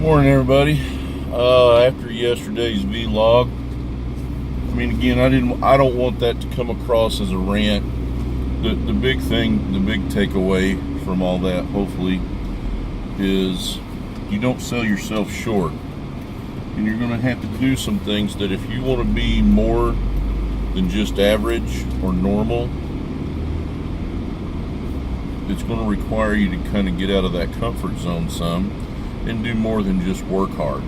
Morning, everybody. After yesterday's vlog, I mean, again, I don't want that to come across as a rant. The big thing, the big takeaway from all that, hopefully, is you don't sell yourself short, and you're going to have to do some things that if you want to be more than just average or normal, it's going to require you to kind of get out of that comfort zone some and do more than just work hard.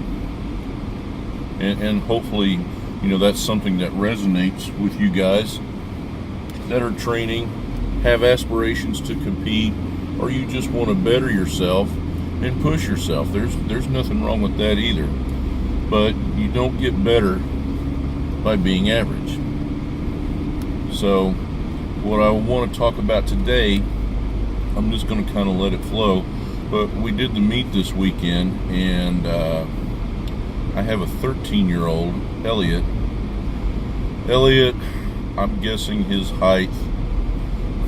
And hopefully, you know, that's something that resonates with you guys that are training, have aspirations to compete, or you just want to better yourself and push yourself. There's nothing wrong with that either. But you don't get better by being average. So what I want to talk about today, I'm just going to kind of let it flow. But we did the meet this weekend, and I have a 13-year-old, Elliot. Elliot, I'm guessing his height,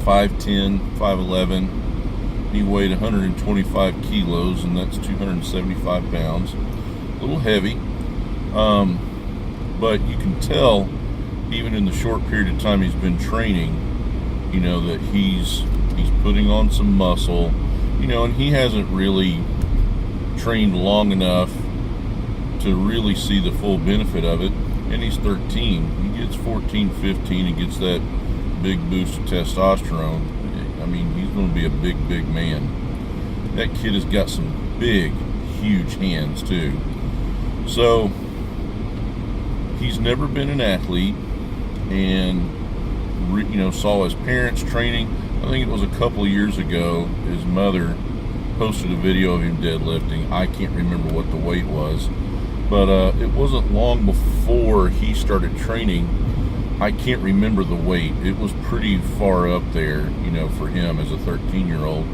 5'10", 5'11". He weighed 125 kilos, and that's 275 pounds. A little heavy, but you can tell, even in the short period of time he's been training, you know, that he's putting on some muscle. You know, and he hasn't really trained long enough to really see the full benefit of it. And he's 13. He gets 14, 15, and gets that big boost of testosterone. I mean, he's going to be a big man. That kid has got some big, huge hands, too. So, he's never been an athlete, and, you know, saw his parents training. I think it was a couple of years ago, his mother posted a video of him deadlifting. I can't remember what the weight was, but it wasn't long before he started training. I can't remember the weight. It was pretty far up there, you know, for him as a 13-year-old,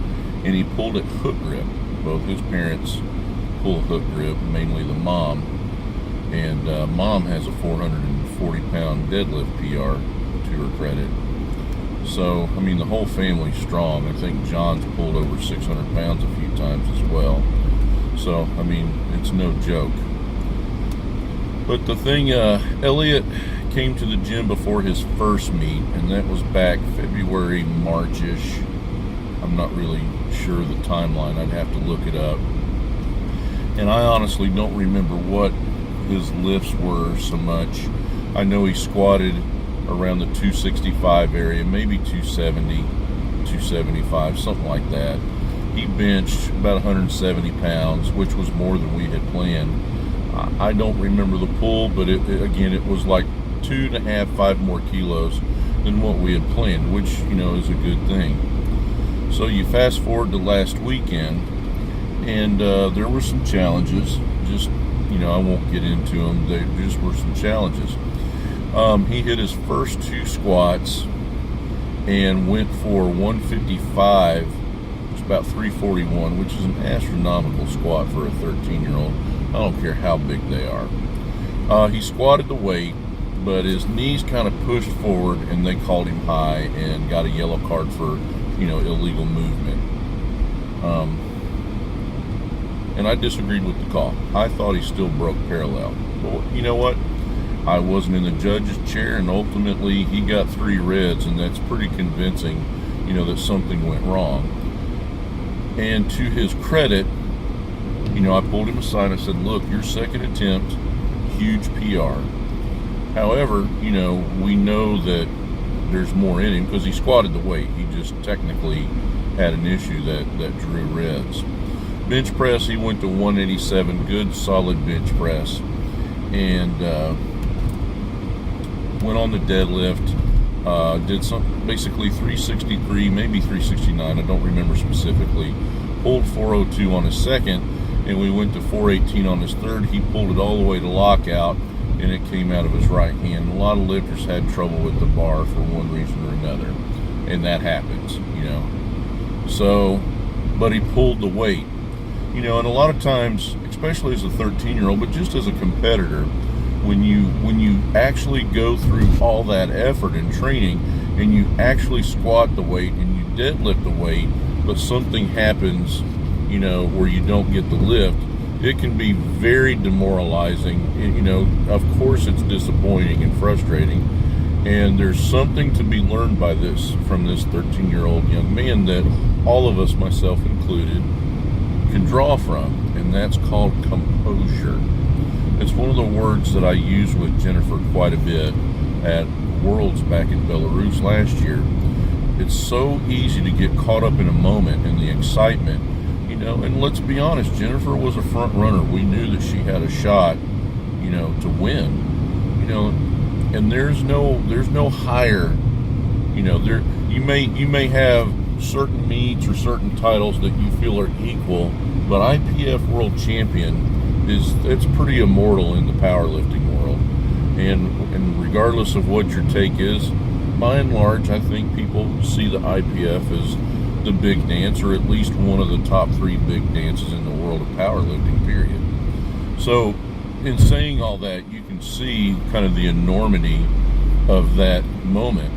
and he pulled it hook grip. Both his parents pull hook grip, mainly the mom, and mom has a 440-pound deadlift PR to her credit. So, I mean, the whole family's strong. I think John's pulled over 600 pounds a few times as well. So, I mean, it's no joke. But the thing, Elliot came to the gym before his first meet, and that was back February, March-ish. I'm not really sure the timeline. I'd have to look it up. And I honestly don't remember what his lifts were so much. I know he squatted around the 265 area, maybe 270, 275, something like that. He benched about 170 pounds, which was more than we had planned. I don't remember the pull, but again, it was like 2.5, 5 more kilos than what we had planned, which, you know, is a good thing. So you fast forward to last weekend, and there were some challenges. Just, you know, I won't get into them. There just were some challenges. He hit his first 2 squats and went for 155, which is about 341, which is an astronomical squat for a 13-year-old. I don't care how big they are. He squatted the weight, but his knees kind of pushed forward, and they called him high and got a yellow card for, you know, illegal movement. And I disagreed with the call. I thought he still broke parallel. But you know what? I wasn't in the judge's chair, and ultimately he got 3 reds, and that's pretty convincing, you know, that something went wrong. And to his credit, you know, I pulled him aside. I said, look, your second attempt, huge PR. However, you know, we know that there's more in him because he squatted the weight. He just technically had an issue that drew reds. Bench press, he went to 187, good solid bench press. And went on the deadlift, did some basically 363, maybe 369, I don't remember specifically. Pulled 402 on his second, and we went to 418 on his third. He pulled it all the way to lockout, and it came out of his right hand. A lot of lifters had trouble with the bar for one reason or another, and that happens, you know. So, but he pulled the weight, you know, and a lot of times, especially as a 13-year-old, but just as a competitor, when you actually go through all that effort and training, and you actually squat the weight and you deadlift the weight, but something happens, you know, where you don't get the lift, it can be very demoralizing. You know, of course it's disappointing and frustrating, and there's something to be learned by this from this 13-year-old young man that all of us, myself included, can draw from, and that's called composure. It's one of the words that I use with Jennifer quite a bit at Worlds back in Belarus last year. It's so easy to get caught up in a moment and the excitement, you know, and let's be honest, Jennifer was a front runner. We knew that she had a shot, you know, to win, you know, and there's no higher, you know, you may have certain meets or certain titles that you feel are equal, but IPF World Champion it's pretty immortal in the powerlifting world. And regardless of what your take is, by and large, I think people see the IPF as the big dance, or at least one of the top 3 big dances in the world of powerlifting, period. So in saying all that, you can see kind of the enormity of that moment.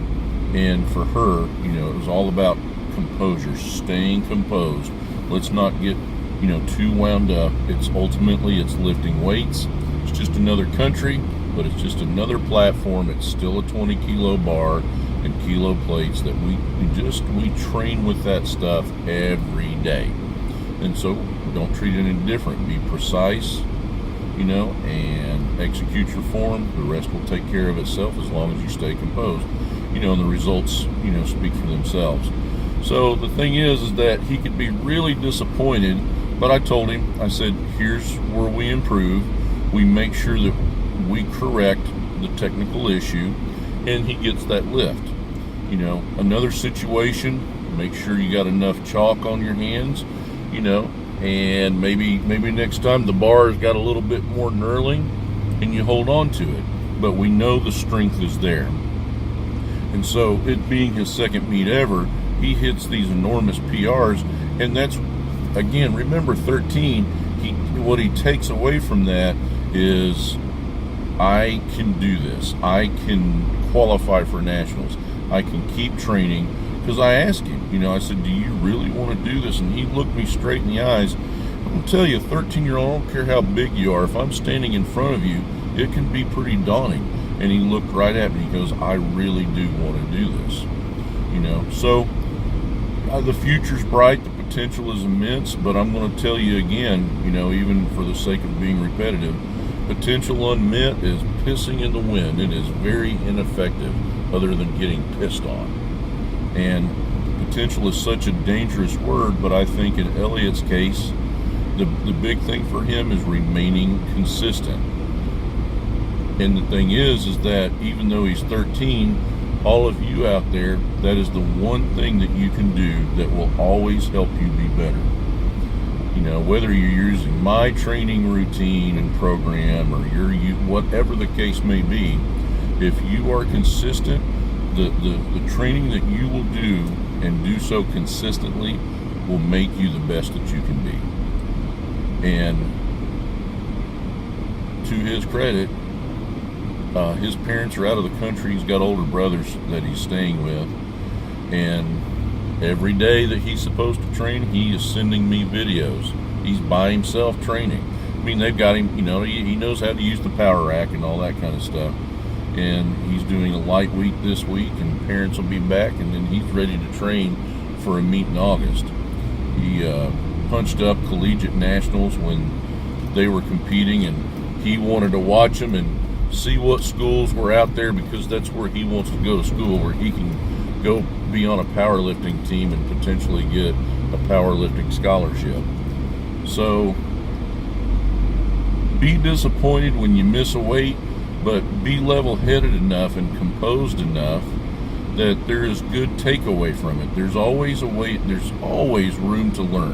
And for her, you know, it was all about composure, staying composed. Let's not get, you know, too wound up. It's lifting weights. It's just another country, but it's just another platform. It's still a 20-kilo bar and kilo plates that we train with that stuff every day. And so don't treat it any different. Be precise, you know, and execute your form. The rest will take care of itself as long as you stay composed. You know, and the results, you know, speak for themselves. So the thing is that he could be really disappointed, but I told him, I said, here's where we improve. We make sure that we correct the technical issue, and he gets that lift. You know, another situation, make sure you got enough chalk on your hands, you know, and maybe next time the bar has got a little bit more knurling and you hold on to it. But we know the strength is there. And so it being his second meet ever, he hits these enormous PRs, and that's, again, remember 13, what he takes away from that is, I can do this. I can qualify for nationals. I can keep training. Because I asked him, you know, I said, do you really want to do this? And he looked me straight in the eyes. I'm going to tell you, 13-year-old, I don't care how big you are, if I'm standing in front of you, it can be pretty daunting. And he looked right at me. He goes, I really do want to do this. You know, so the future's bright. The potential is immense. But I'm going to tell you again, you know, even for the sake of being repetitive, potential unmet is pissing in the wind. It is very ineffective other than getting pissed on. And potential is such a dangerous word, but I think in Elliot's case, the big thing for him is remaining consistent. And the thing is that even though he's 13, all of you out there, that is the one thing that you can do that will always help you be better. You know, whether you're using my training routine and program, or whatever the case may be, if you are consistent, the training that you will do and do so consistently will make you the best that you can be. And to his credit, his parents are out of the country. He's got older brothers that he's staying with, and every day that he's supposed to train, he is sending me videos. He's by himself training. I mean, they've got him, you know, he knows how to use the power rack and all that kind of stuff. And he's doing a light week this week, and parents will be back, and then he's ready to train for a meet in August. He punched up collegiate nationals when they were competing, and he wanted to watch them and see what schools were out there, because that's where he wants to go to school, where he can go be on a powerlifting team and potentially get a powerlifting scholarship. So be disappointed when you miss a weight, but be level-headed enough and composed enough that there is good takeaway from it. There's always a way, there's always room to learn.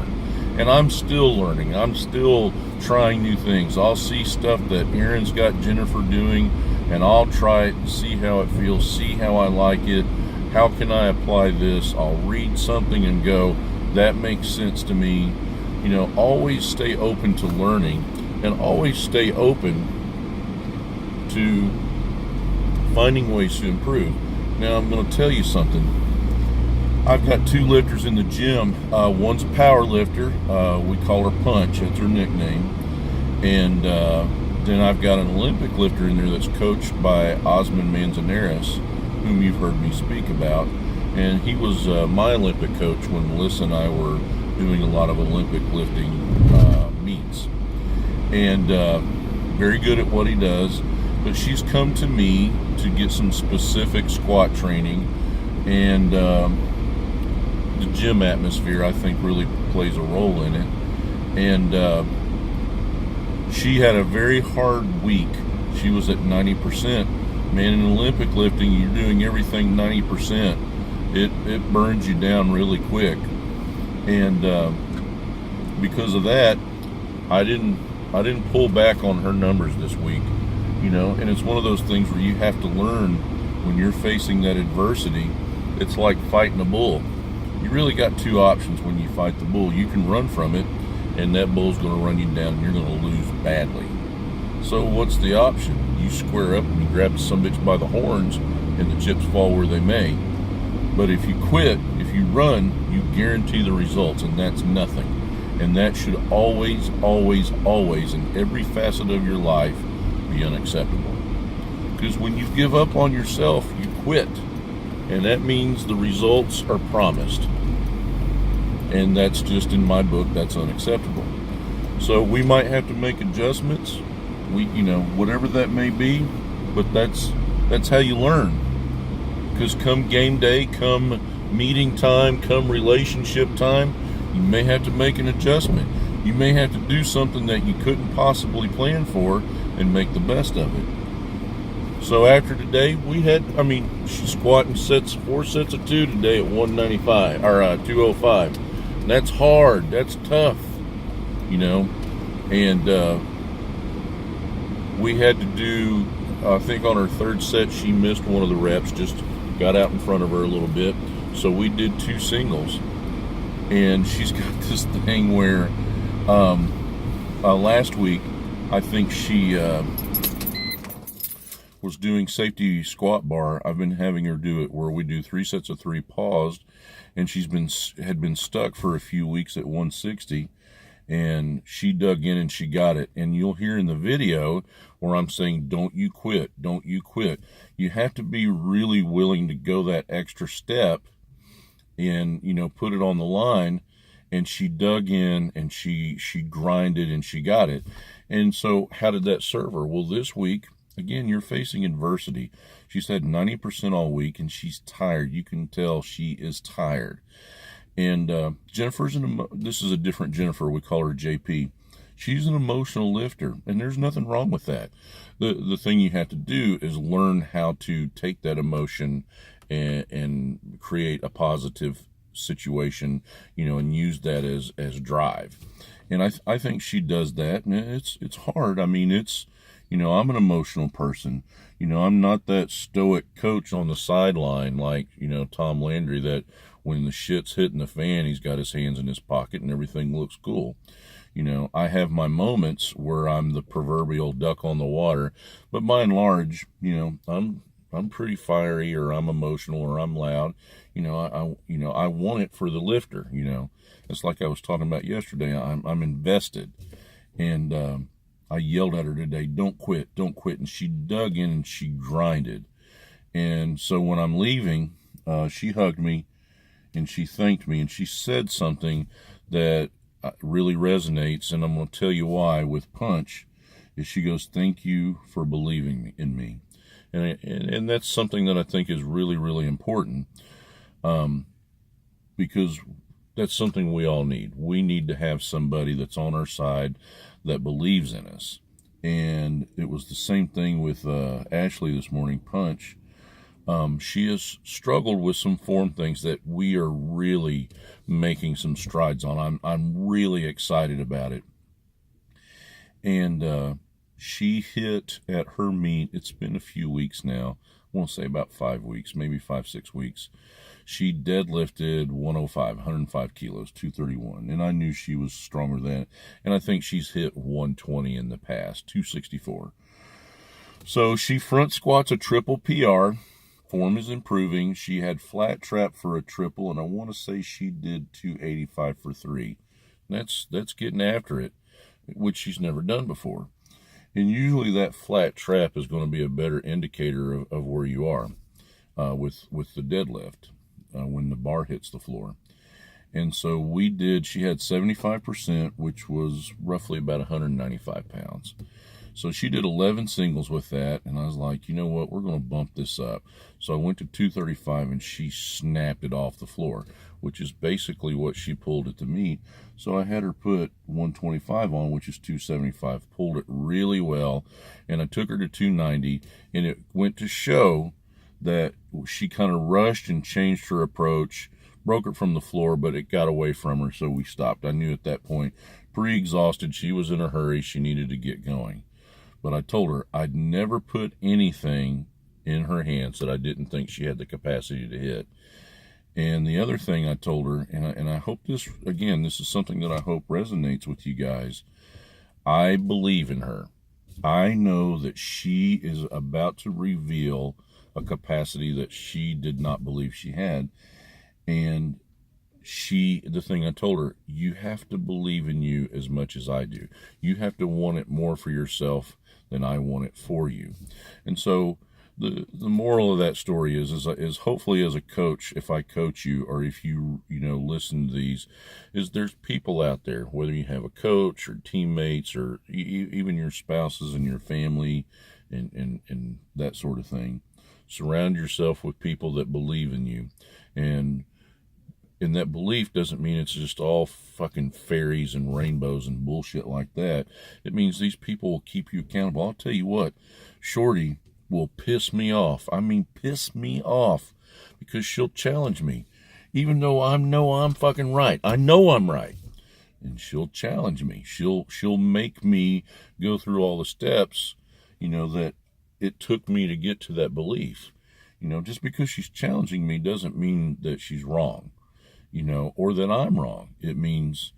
And I'm still learning. I'm still trying new things. I'll see stuff that Aaron's got Jennifer doing, and I'll try it and see how it feels, see how I like it. How can I apply this? I'll read something and go, that makes sense to me. You know, always stay open to learning, and always stay open to finding ways to improve. Now, I'm going to tell you something. I've got two lifters in the gym. One's a power lifter. We call her Punch. That's her nickname. And then I've got an Olympic lifter in there that's coached by Osman Manzanares, whom you've heard me speak about. And he was my Olympic coach when Melissa and I were doing a lot of Olympic lifting meets. And very good at what he does. But she's come to me to get some specific squat training. And the gym atmosphere, I think, really plays a role in it. And she had a very hard week. She was at 90%. Man, in Olympic lifting, you're doing everything 90%. It burns you down really quick. And because of that, I didn't pull back on her numbers this week. And it's one of those things where you have to learn when you're facing that adversity. It's like fighting a bull. You really got two options when you fight the bull. You can run from it, and that bull's going to run you down, and you're going to lose badly. So what's the option? You square up and you grab some bitch by the horns, and the chips fall where they may. But if you quit, if you run, you guarantee the results, and that's nothing. And that should always, always, always, in every facet of your life, be unacceptable. Because when you give up on yourself, you quit. And that means the results are promised. And that's just, in my book, that's unacceptable. So we might have to make adjustments, whatever that may be, but that's how you learn. Because come game day, come meeting time, come relationship time, you may have to make an adjustment. You may have to do something that you couldn't possibly plan for and make the best of it. So after today, she's squatting 4 sets of 2 today at 195, or 205. And that's hard, that's tough, and we had to do, I think on her third set, she missed one of the reps, just got out in front of her a little bit. So we did 2 singles. And she's got this thing where last week, I think she was doing safety squat bar. I've been having her do it where we do 3 sets of 3 paused, and had been stuck for a few weeks at 160, and she dug in and she got it. And you'll hear in the video where I'm saying, don't you quit, don't you quit. You have to be really willing to go that extra step and, put it on the line. And she dug in and she grinded and she got it. And so how did that serve her? Well, this week, again, you're facing adversity. She's had 90% all week, and she's tired. You can tell she is tired. And this is a different Jennifer. We call her JP. She's an emotional lifter, and there's nothing wrong with that. The thing you have to do is learn how to take that emotion and create a positive situation, and use that as drive. And I think she does that, and it's hard. I'm an emotional person. I'm not that stoic coach on the sideline like, Tom Landry, that when the shit's hitting the fan, he's got his hands in his pocket and everything looks cool. I have my moments where I'm the proverbial duck on the water, but by and large, I'm pretty fiery, or I'm emotional, or I'm loud. I want it for the lifter. It's like I was talking about yesterday. I'm invested, and I yelled at her today, don't quit, and she dug in and she grinded. And so when I'm leaving, she hugged me and she thanked me, and she said something that really resonates, and I'm going to tell you why with Punch. Is she goes, thank you for believing in me. And that's something that I think is really, really important, because that's something we all need. We need to have somebody that's on our side that believes in us. And it was the same thing with Ashley this morning, Punch. She has struggled with some form things that we are really making some strides on. I'm really excited about it. And she hit at her meet, it's been a few weeks now, I want to say about 5 weeks, maybe 5-6 weeks. She deadlifted 105 kilos, 231. And I knew she was stronger than it. And I think she's hit 120 in the past, 264. So she front squats a triple PR. Form is improving. She had flat trap for a triple, and I want to say she did 285 for 3. That's getting after it. which she's never done before. And usually that flat trap is going to be a better indicator of where you are with the deadlift when the bar hits the floor. And so she had 75%, which was roughly about 195 pounds. So she did 11 singles with that, and I was like, you know what, we're going to bump this up. So I went to 235, and she snapped it off the floor, which is basically what she pulled at the meet. So I had her put 125 on, which is 275, pulled it really well, and I took her to 290, and it went to show that she kind of rushed and changed her approach, broke it from the floor, but it got away from her, so we stopped. I knew at that point, pre-exhausted, she was in a hurry, she needed to get going. But I told her I'd never put anything in her hands that I didn't think she had the capacity to hit. And the other thing I told her, and I hope this is something that I hope resonates with you guys, I believe in her. I know that she is about to reveal a capacity that she did not believe she had. And the thing I told her, you have to believe in you as much as I do. You have to want it more for yourself than I want it for you. And so the moral of that story is hopefully as a coach, if I coach you, or if you listen to these, is there's people out there, whether you have a coach or teammates or even your spouses and your family and that sort of thing. Surround yourself with people that believe in you. And that belief doesn't mean it's just all fucking fairies and rainbows and bullshit like that. It means these people will keep you accountable. I'll tell you what, Shorty will piss me off. I mean, piss me off, because she'll challenge me. Even though I know I'm fucking right. I know I'm right. And she'll challenge me. She'll make me go through all the steps, that it took me to get to that belief. Just because she's challenging me doesn't mean that she's wrong. Or that I'm wrong. It means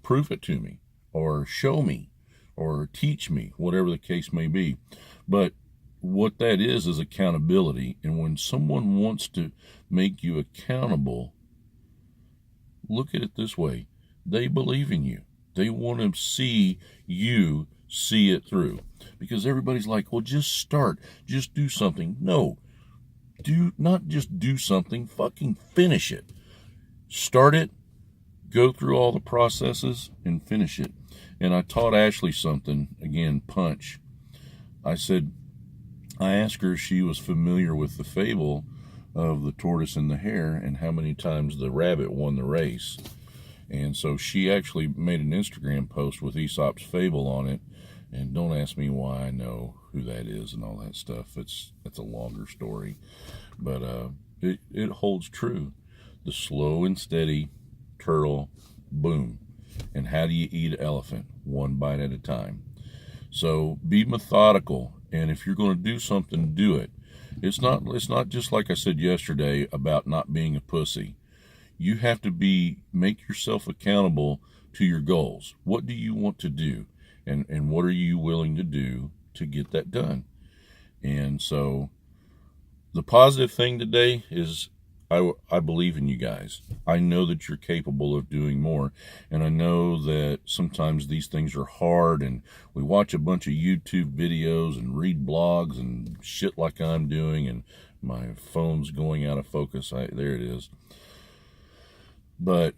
prove it to me, or show me, or teach me, whatever the case may be. But what that is accountability. And when someone wants to make you accountable, look at it this way. They believe in you. They want to see you see it through. Because everybody's like, well, just start. Just do something. No. Do not just do something. Fucking finish it. Start it, go through all the processes, and finish it. And I taught Ashley something, again, punch. I asked her if she was familiar with the fable of the tortoise and the hare and how many times the rabbit won the race. And so she actually made an Instagram post with Aesop's fable on it. And don't ask me why I know who that is and all that stuff. It's a longer story. But it holds true. The slow and steady turtle, boom. And how do you eat an elephant? One bite at a time. So be methodical, and if you're going to do something, do it. It's not just like I said yesterday about not being a pussy. You have to make yourself accountable to your goals. What do you want to do? And what are you willing to do to get that done? And so the positive thing today is I believe in you guys. I know that you're capable of doing more. And I know that sometimes these things are hard, and we watch a bunch of YouTube videos and read blogs and shit like I'm doing, and my phone's going out of focus. There it is. But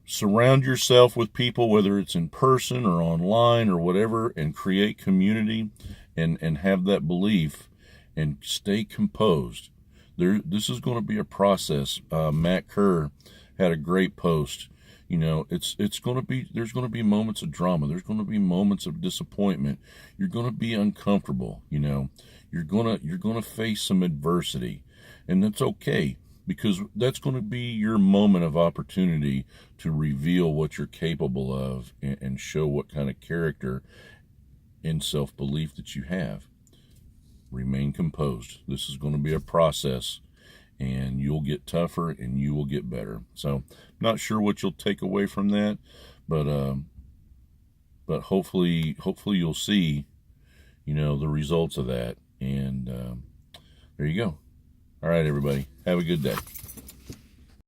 surround yourself with people, whether it's in person or online or whatever, and create community and have that belief and stay composed. This is going to be a process. Matt Kerr had a great post. It's going to be, there's going to be moments of drama. There's going to be moments of disappointment. You're going to be uncomfortable. You're going to face some adversity, and that's okay, because that's going to be your moment of opportunity to reveal what you're capable of and show what kind of character and self-belief that you have. Remain composed. This is going to be a process, and you'll get tougher and you will get better. So, not sure what you'll take away from that, but hopefully you'll see, the results of that. And there you go. All right, everybody. Have a good day.